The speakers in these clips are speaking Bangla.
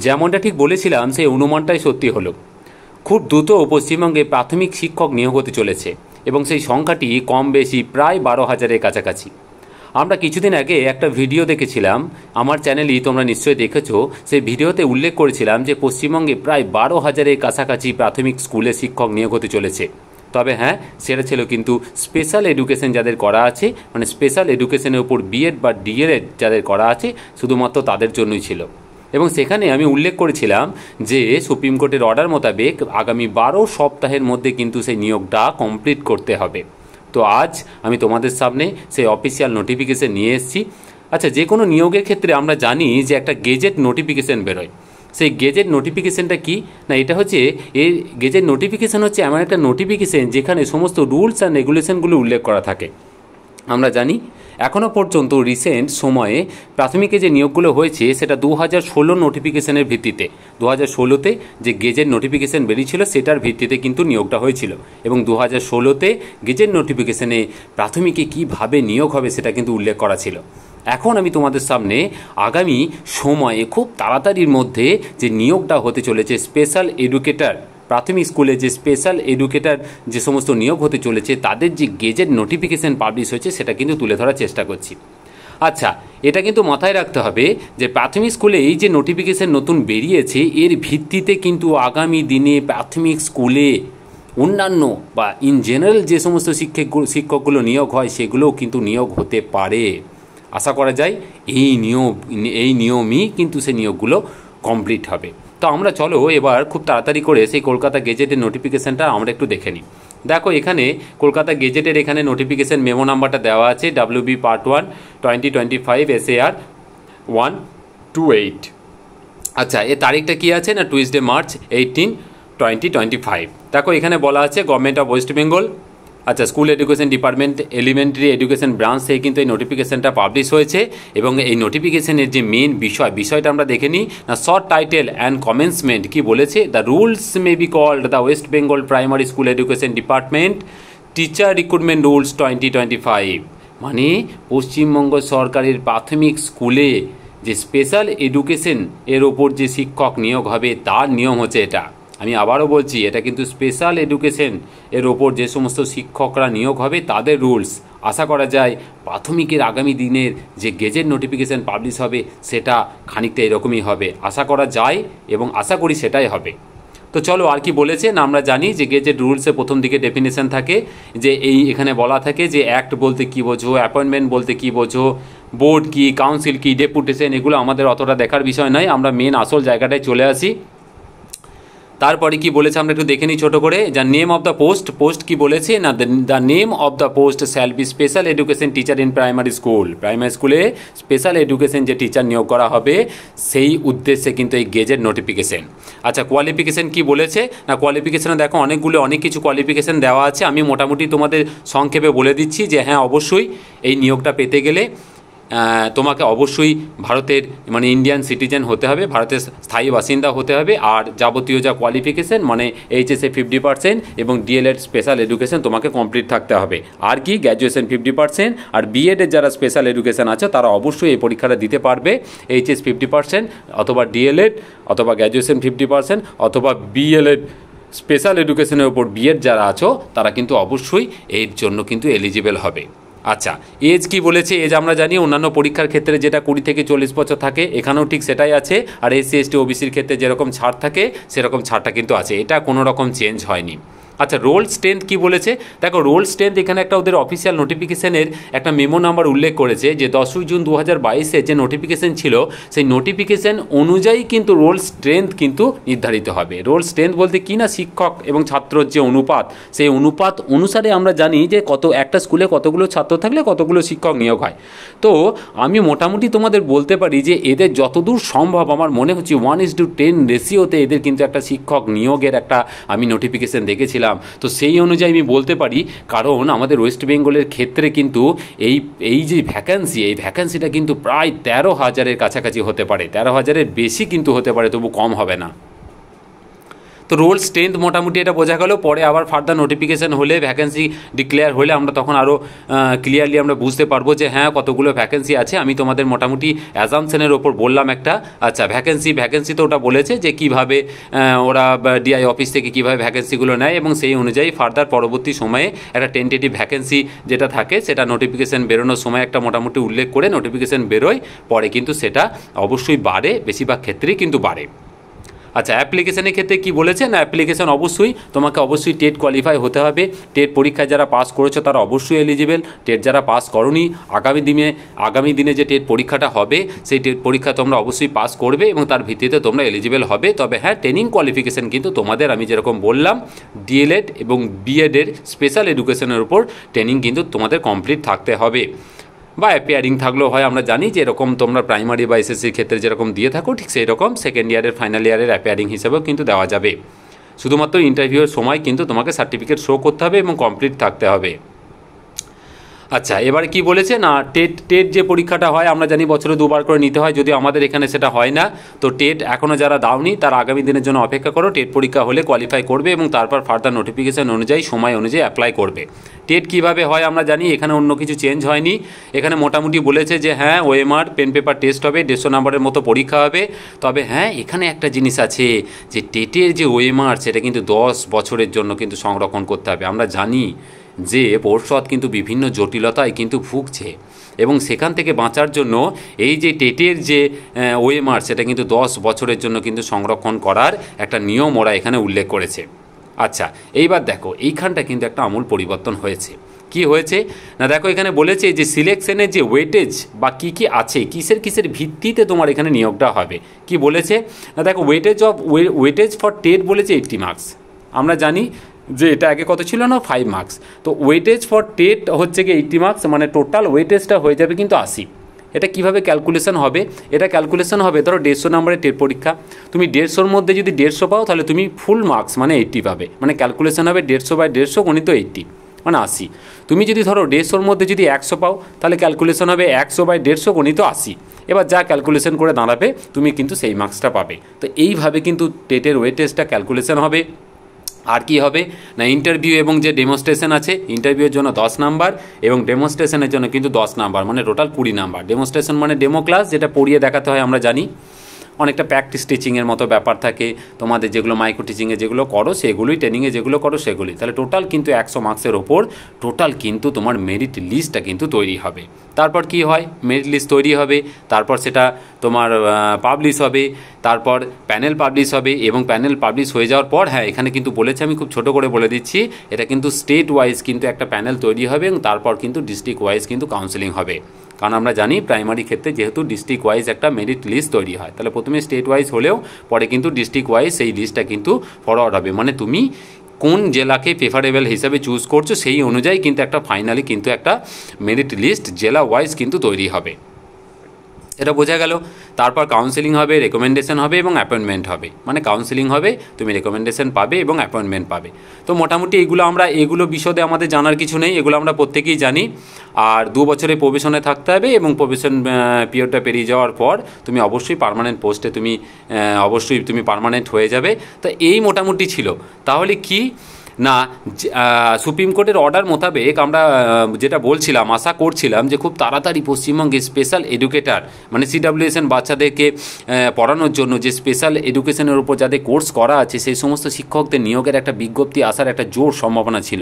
যেমনটা ঠিক বলেছিলাম সেই অনুমানটাই সত্যি হলো। খুব দ্রুত পশ্চিমবঙ্গে প্রাথমিক শিক্ষক নিয়োগ হতে চলেছে এবং সেই সংখ্যাটি কম বেশি প্রায় 12,000-এর কাছাকাছি। আমরা কিছুদিন আগে একটা ভিডিও দেখেছিলাম, আমার চ্যানেলই তোমরা নিশ্চয়ই দেখেছো। সেই ভিডিওতে উল্লেখ করেছিলাম যে পশ্চিমবঙ্গে প্রায় 12,000-এর কাছাকাছি প্রাথমিক স্কুলে শিক্ষক নিয়োগ হতে চলেছে। তবে হ্যাঁ, সেটা ছিল কিন্তু স্পেশাল এডুকেশন যাদের করা আছে, মানে স্পেশাল এডুকেশনের উপর বিএড বা ডিএলএড যাদের করা আছে, শুধুমাত্র তাদের জন্যই ছিল। এবং সেখানে আমি উল্লেখ করেছিলাম যে সুপ্রিম কোর্টের অর্ডার মোতাবেক আগামী 12 সপ্তাহের মধ্যে কিন্তু সেই নিয়োগটা কমপ্লিট করতে হবে। তো আজ আমি তোমাদের সামনে সেই অফিসিয়াল নোটিফিকেশন নিয়ে এসেছি। আচ্ছা, যে কোনো নিয়োগের ক্ষেত্রে আমরা জানি যে একটা গেজেট নোটিফিকেশন বেরোয়। সেই গেজেট নোটিফিকেশনটা কি না, এটা হচ্ছে এই গেজেট নোটিফিকেশন হচ্ছে এমন একটা নোটিফিকেশন যেখানে সমস্ত রুলস অ্যান্ড রেগুলেশনগুলো উল্লেখ করা থাকে। আমরা জানি এখনও পর্যন্ত রিসেন্ট সময়ে প্রাথমিকে যে নিয়োগগুলো হয়েছে সেটা 2016 নোটিফিকেশনের ভিত্তিতে, 2016তে যে গেজেট নোটিফিকেশন বেরিয়েছিল সেটার ভিত্তিতে কিন্তু নিয়োগটা হয়েছিল। এবং 2016তে গেজেট নোটিফিকেশনে প্রাথমিকে কীভাবে নিয়োগ হবে সেটা কিন্তু উল্লেখ করা ছিল। এখন আমি তোমাদের সামনে আগামী সময়ে খুব তাড়াতাড়ির মধ্যে যে নিয়োগটা হতে চলেছে স্পেশাল এডুকেটর, প্রাথমিক স্কুলে যে স্পেশাল এডুকেটর যে সমস্ত নিয়োগ হতে চলেছে তাদের যে গেজেট নোটিফিকেশন পাবলিশ হয়েছে সেটা কিন্তু তুলে ধরার চেষ্টা করছি। আচ্ছা, এটা কিন্তু মাথায় রাখতে হবে যে প্রাথমিক স্কুলে এই যে নোটিফিকেশন নতুন বেরিয়েছে এর ভিত্তিতে কিন্তু আগামী দিনে প্রাথমিক স্কুলে অন্যান্য বা ইন জেনারেল যে সমস্ত শিক্ষকগুলো নিয়োগ হয় সেগুলোও কিন্তু নিয়োগ হতে পারে। আশা করা যায় এই নিয়মই কিন্তু সেই নিয়োগগুলো কমপ্লিট হবে। তো আমরা চলো এবার খুব তাড়াতাড়ি করে সেই কলকাতা গেজেটের নোটিফিকেশানটা আমরা একটু দেখে নিই। দেখো, এখানে কলকাতা গেজেটের এখানে নোটিফিকেশান মেমো নাম্বারটা দেওয়া আছে WB Part 1 2025 SAR 128। আচ্ছা, এর তারিখটা কী আছে না টুইসডে মার্চ 18, 2025। দেখো, এখানে বলা আছে গভর্নমেন্ট অফ ওয়েস্ট বেঙ্গল। আচ্ছা, school education department elementary education branch থেকে কিন্তু এই নোটিফিকেশনটা পাবলিশ হয়েছে। এবং এই নোটিফিকেশনের যে মেন বিষয়টা আমরা দেখে নিই না, শর্ট টাইটেল অ্যান্ড কমেন্সমেন্ট কি বলেছে, the rules may be called the West Bengal primary school education department teacher recruitment rules 2025। মানে পশ্চিমবঙ্গ সরকারের প্রাথমিক স্কুলে যে স্পেশাল এডুকেশন এর ওপর যে শিক্ষক নিয়োগ হবে তার নিয়ম হচ্ছে এটা। আমি আবারও বলছি, এটা কিন্তু স্পেশাল এডুকেশন এর ওপর যে সমস্ত শিক্ষকরা নিয়োগ হবে তাদের রুলস। আশা করা যায় প্রাথমিকের আগামী দিনের যে গেজেট নোটিফিকেশন পাবলিশ হবে সেটা খানিকটা এরকমই হবে, আশা করা যায় এবং আশা করি সেটাই হবে। তো চলো, আর কি বলেছে না, আমরা জানি যে গেজেট রুলসে প্রথম দিকে ডেফিনেশন থাকে যে এখানে বলা থাকে যে অ্যাক্ট বলতে কী বোঝো, অ্যাপয়েন্টমেন্ট বলতে কী বোঝো, বোর্ড কি, কাউন্সিল কি, ডেপুটেশন, এগুলো আমাদের অতটা দেখার বিষয় নয়। আমরা মেন আসল জায়গাটায় চলে আসি। তারপরে কি বলেছে আমরা একটু দেখে নিই ছোটো করে। যা নেম অফ দ্য পোস্ট কি বলেছে না, the name of the post shall be special education teacher in primary স্কুলে স্পেশাল এডুকেশন যে টিচার নিয়োগ করা হবে সেই উদ্দেশ্যে কিন্তু এই গেজেট নোটিফিকেশন। আচ্ছা, কোয়ালিফিকেশান কি বলেছে না, কোয়ালিফিকেশানে দেখো অনেক কিছু কোয়ালিফিকেশান দেওয়া আছে। আমি মোটামুটি তোমাদের সংক্ষেপে বলে দিচ্ছি যে হ্যাঁ, অবশ্যই এই নিয়োগটা পেতে গেলে তোমাকে অবশ্যই ভারতের মানে ইন্ডিয়ান সিটিজেন হতে হবে, ভারতের স্থায়ী বাসিন্দা হতে হবে। আর যাবতীয় যা কোয়ালিফিকেশন মানে HSA 50% এবং DLED স্পেশাল এডুকেশন তোমাকে কমপ্লিট থাকতে হবে। আর কি, গ্র্যাজুয়েশন 50%। আর বিএডের যারা স্পেশাল এডুকেশন আছে তারা অবশ্যই এই পরীক্ষাটা দিতে পারবে। HS 50% অথবা DLED অথবা গ্র্যাজুয়েশন 50% অথবা BLED স্পেশাল এডুকেশনের ওপর বিএড যারা আছো তারা কিন্তু অবশ্যই এর জন্য কিন্তু এলিজিবল হবে। আচ্ছা, এজ কি বলেছে, এজ আমরা জানি অন্যান্য পরীক্ষার ক্ষেত্রে যেটা 20 থেকে 40 বছর থাকে এখানেও ঠিক সেটাই আছে। আর SC ST OBCর ক্ষেত্রে যেরকম ছাড় থাকে সেরকম ছাড়টা কিন্তু আছে, এটা কোনো রকম চেঞ্জ হয়নি। আচ্ছা, রোল স্ট্রেংথ কি বলেছে, দেখো রোল স্ট্রেংথ এখানে একটা ওদের অফিসিয়াল নোটিফিকেশনের একটা মেমো নাম্বার উল্লেখ করেছে যে 10ই জুন 2022-এ যে নোটিফিকেশন ছিল সেই নোটিফিকেশন অনুযায়ী কিন্তু রোল স্ট্রেংথ কিন্তু নির্ধারিত হবে। রোল স্ট্রেংথ বলতে কি না, শিক্ষক এবং ছাত্রর যে অনুপাত, সেই অনুপাত অনুসারে আমরা জানি যে একটা স্কুলে কতগুলো ছাত্র থাকলে কতগুলো শিক্ষক নিয়োগ হয়। তো আমি মোটামুটি তোমাদের বলতে পারি যে এদের যতদূর সম্ভব আমার মনে হচ্ছে 1:10 রেশিওতে এদের কিন্তু একটা শিক্ষক নিয়োগের একটা আমি নোটিফিকেশন দেখেছিলাম। তো সেই অনুযায়ী আমি বলতে পারি, কারণ আমাদের ওয়েস্ট বেঙ্গলের ক্ষেত্রে কিন্তু এই যে ভ্যাকান্সি, এই ভ্যাকান্সিটা কিন্তু প্রায় 13,000-এর কাছাকাছি হতে পারে, 13,000-এর বেশি কিন্তু হতে পারে, তবু কম হবে না। তো রোল স্ট্রেংথ মোটামুটি এটা বোঝা গেল। পরে আবার ফার্দার নোটিফিকেশান হলে, ভ্যাকেন্সি ডিক্লেয়ার হলে আমরা তখন আরও ক্লিয়ারলি আমরা বুঝতে পারবো যে হ্যাঁ কতগুলো ভ্যাকেন্সি আছে। আমি তোমাদের মোটামুটি অ্যাজাম্পশনের ওপর বললাম একটা। আচ্ছা, ভ্যাকেন্সি তো ওটা বলেছে যে কীভাবে ওরা ডিআই অফিস থেকে কীভাবে ভ্যাকেন্সিগুলো নেয়, এবং সেই অনুযায়ী ফার্দার পরবর্তী সময়ে একটা টেন্টেটিভ ভ্যাকেন্সি যেটা থাকে সেটা নোটিফিকেশান বেরোনোর সময় একটা মোটামুটি উল্লেখ করে নোটিফিকেশান বেরোয়, পরে কিন্তু সেটা অবশ্যই বাড়ে, বেশিরভাগ ক্ষেত্রেই কিন্তু বাড়ে। আচ্ছা, অ্যাপ্লিকেশনের ক্ষেত্রে কি বলেছে না, অ্যাপ্লিকেশন তোমাকে অবশ্যই টেট কোয়ালিফাই হতে হবে। টেট পরীক্ষায় যারা পাস করেছো তারা অবশ্যই এলিজিবল। টেট যারা পাস করোনি, আগামী দিনে যে টেট পরীক্ষাটা হবে সেই টেট পরীক্ষা তোমরা অবশ্যই পাস করবে এবং তার ভিত্তিতে তোমরা এলিজিবল হবে। তবে হ্যাঁ, ট্রেনিং কোয়ালিফিকেশান কিন্তু তোমাদের আমি যেরকম বললাম ডিএলএড এবং বিএডের স্পেশাল এডুকেশনের উপর ট্রেনিং কিন্তু তোমাদের কমপ্লিট থাকতে হবে, বা অ্যাপিয়ারিং থাকলেও হয়। আমরা জানি যে এরকম তোমরা প্রাইমারি বা এসএসসির ক্ষেত্রে যেরকম দিয়ে থাকো ঠিক সেই রকম সেকেন্ড ইয়ারের ফাইনাল ইয়ারের অ্যাপিয়ারিং হিসেবেও কিন্তু দেওয়া যাবে। শুধুমাত্র ইন্টারভিউয়ের সময় কিন্তু তোমাকে সার্টিফিকেট শো করতে হবে এবং কমপ্লিট থাকতে হবে। আচ্ছা, এবার কি বলেছে না, টেট যে পরীক্ষাটা হয় আমরা জানি বছরে 2 বার করে নিতে হয়, যদিও আমাদের এখানে সেটা হয় না। তো টেট এখনও যারা দাওনি তারা আগামী দিনের জন্য অপেক্ষা করো। টেট পরীক্ষা হলে কোয়ালিফাই করবে এবং তারপর ফার্দার নোটিফিকেশান অনুযায়ী সময় অনুযায়ী অ্যাপ্লাই করবে। টেট কীভাবে হয় আমরা জানি, এখানে অন্য কিছু চেঞ্জ হয়নি। এখানে মোটামুটি বলেছে যে হ্যাঁ ওএমআর পেন পেপার টেস্ট হবে, 150 নম্বরের মতো পরীক্ষা হবে। তবে হ্যাঁ, এখানে একটা জিনিস আছে যে টেটের যে ওএমআর সেটা কিন্তু 10 বছরের জন্য কিন্তু সংরক্ষণ করতে হবে। আমরা জানি যে পর্ষদ কিন্তু বিভিন্ন জটিলতায় কিন্তু ভুগছে এবং সেখান থেকে বাঁচার জন্য এই যে টেটের যে ওএমআর সেটা কিন্তু 10 বছরের জন্য কিন্তু সংরক্ষণ করার একটা নিয়ম ওরা এখানে উল্লেখ করেছে। আচ্ছা, এইবার দেখো এইখানটা কিন্তু একটা আমূল পরিবর্তন হয়েছে। কি হয়েছে না, দেখো এখানে বলেছে যে সিলেকশনের যে ওয়েটেজ বা কী আছে, কিসের ভিত্তিতে তোমার এখানে নিয়োগটা হবে। কি বলেছে না, দেখো ওয়েটেজ ফর টেট বলেছে 80 মার্কস। আমরা জানি যে এটা আগে কত ছিল না, 5 মার্কস। তো ওয়েটেজ ফর টেট হচ্ছে কি 80 মার্কস, মানে টোটাল ওয়েটেজটা হয়ে যাবে কিন্তু 80। এটা কিভাবে ক্যালকুলেশন হবে, এটা ক্যালকুলেশন হবে ধরো 150 নম্বরের টেট পরীক্ষা, তুমি 150-র মধ্যে যদি 150 পাও তাহলে তুমি ফুল মার্কস মানে 80 পাবে। মানে ক্যালকুলেশন হবে 150/150 গণিত 80 মানে 80। তুমি যদি ধরো 150-র মধ্যে যদি 100 পাও তাহলে ক্যালকুলেশন হবে 100/150 গণিত 80। এবার যা ক্যালকুলেশন করে দাঁড়াবে তুমি কিন্তু সেই মার্কসটা পাবে। তো এইভাবে কিন্তু টেটের ওয়েটেজটা ক্যালকুলেশন হবে। আর কি হবে না, ইন্টারভিউ এবং যে ডেমনস্ট্রেশন আছে, ইন্টারভিউয়ের জন্য 10 নাম্বার এবং ডেমনস্ট্রেশনের জন্য কিন্তু 10 নাম্বার, মানে টোটাল 20 নাম্বার। ডেমনস্ট্রেশন মানে ডেমো ক্লাস, যেটা পড়িয়ে দেখাতে হয় আমরা জানি। অনেকটা প্র্যাকটিস টিচিংয়ের মতো ব্যাপার থাকে, তোমাদের যেগুলো মাইক্রো টিচিংয়ে যেগুলো করো সেগুলোই, ট্রেনিংয়ে যেগুলো করো সেগুলি। তাহলে টোটাল কিন্তু 100 মার্কসের ওপর টোটাল কিন্তু তোমার মেরিট লিস্টটা কিন্তু তৈরি হবে। তারপর কি হয়, মেরিট লিস্ট তৈরি হবে, তারপর সেটা তোমার পাবলিশ হবে, তারপর প্যানেল পাবলিশ হবে এবং প্যানেল পাবলিশ হয়ে যাওয়ার পর হ্যাঁ এখানে কিন্তু বলেছে, আমি খুব ছোট করে বলে দিচ্ছি, এটা কিন্তু স্টেট ওয়াইজ কিন্তু একটা প্যানেল তৈরি হবে এবং তারপর কিন্তু ডিস্ট্রিক্ট ওয়াইজ কিন্তু কাউন্সেলিং হবে। কারণ আমরা জানি প্রাইমারি ক্ষেত্রে যেহেতু ডিস্ট্রিক্ট ওয়াইজ একটা মেরিট লিস্ট তৈরি হয়, তাহলে প্রথমে স্টেট ওয়াইজ হলেও পরে কিন্তু ডিস্ট্রিক্ট ওয়াইজ সেই লিস্টটা কিন্তু ফরওয়ার্ড হবে। মানে তুমি কোন জেলাকে প্রেফারেবল হিসাবে চুজ করছো সেই অনুযায়ী কিন্তু একটা ফাইনালি কিন্তু একটা মেরিট লিস্ট জেলা ওয়াইজ কিন্তু তৈরি হবে। এটা বোঝা গেল। তারপর কাউন্সেলিং হবে, রেকমেন্ডেশন হবে এবং অ্যাপয়েন্টমেন্ট হবে। মানে কাউন্সেলিং হবে, তুমি রেকমেন্ডেশন পাবে এবং অ্যাপয়েন্টমেন্ট পাবে। তো মোটামুটি এগুলো বিশদে আমাদের জানার কিছু নেই, এগুলো আমরা প্রত্যেকেই জানি। আর 2 বছরে প্রবেশনে থাকতে হবে এবং প্রবেশন পিরিয়ডটা পেরিয়ে যাওয়ার পর তুমি অবশ্যই পার্মানেন্ট পোস্টে তুমি পার্মানেন্ট হয়ে যাবে। তো এই মোটামুটি ছিল। তাহলে কি না, সুপ্রিম কোর্টের অর্ডার মোতাবেক আমরা যেটা বলছিলাম, আশা করছিলাম যে খুব তাড়াতাড়ি পশ্চিমবঙ্গে স্পেশাল এডুকেটার মানে CWSN বাচ্চাদেরকে পড়ানোর জন্য যে স্পেশাল এডুকেশনের উপর যাদের কোর্স করা আছে সেই সমস্ত শিক্ষকদের নিয়োগের একটা বিজ্ঞপ্তি আসার একটা জোর সম্ভাবনা ছিল।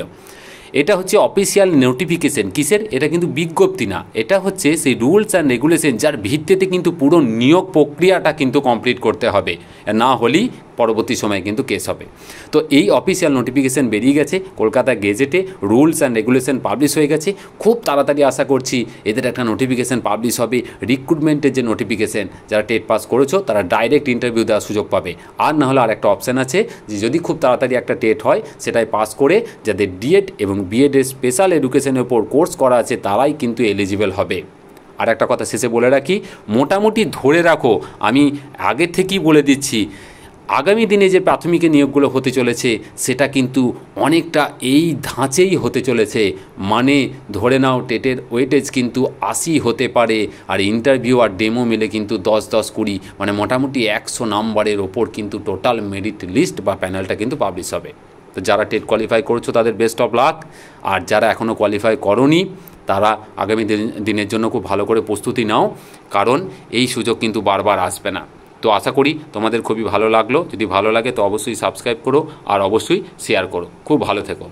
এটা হচ্ছে অফিসিয়াল নোটিফিকেশন। কিসের? এটা কিন্তু বিজ্ঞপ্তি না, এটা হচ্ছে সেই রুলস অ্যান্ড রেগুলেশন যার ভিত্তিতে কিন্তু পুরো নিয়োগ প্রক্রিয়াটা কিন্তু কমপ্লিট করতে হবে, না হলেই পরবর্তী সময়ে কিন্তু কেস হবে। তো এই অফিসিয়াল নোটিফিকেশান বেরিয়ে গেছে, কলকাতা গেজেটে রুলস অ্যান্ড রেগুলেশন পাবলিশ হয়ে গেছে। খুব তাড়াতাড়ি আশা করছি এদের একটা নোটিফিকেশান পাবলিশ হবে। রিক্রুটমেন্টের যে নোটিফিকেশান, যারা টেট পাস করেছো তারা ডাইরেক্ট ইন্টারভিউ দেওয়ার সুযোগ পাবে। আর না হলে আর একটা অপশান আছে যে যদি খুব তাড়াতাড়ি একটা টেট হয় সেটাই পাস করে যাদের ডিএড এবং বিএডের স্পেশাল এডুকেশনের উপর কোর্স করা আছে তারাই কিন্তু এলিজিবল হবে। আর একটা কথা শেষে বলে রাখি, মোটামুটি ধরে রাখো, আমি আগে থেকেই বলে দিচ্ছি, আগামী দিনে যে প্রাথমিক নিয়োগগুলো হতে চলেছে সেটা কিন্তু অনেকটা এই ধাঁচেই হতে চলেছে, মানে ধরে নাও টেটের ওয়েটেজ কিন্তু 80 হতে পারে, আর ইন্টারভিউ আর ডেমো মিলে কিন্তু 10-10-20 মানে মোটামুটি 100 নাম্বারের ওপর কিন্তু টোটাল মেরিট লিস্ট বা প্যানেলটা কিন্তু পাবলিশ হবে। তো যারা টেট কোয়ালিফাই করছো তাদের বেস্ট অফ লাক, আর যারা এখনও কোয়ালিফাই করোনি তারা আগামী দিনের জন্য খুব ভালো করে প্রস্তুতি নাও, কারণ এই সুযোগ কিন্তু বারবার আসবে না। তো আশা করি তোমাদের খুবই ভালো লাগলো। যদি ভালো লাগে তো অবশ্যই সাবস্ক্রাইব করো আর অবশ্যই শেয়ার করো। খুব ভালো থেকো।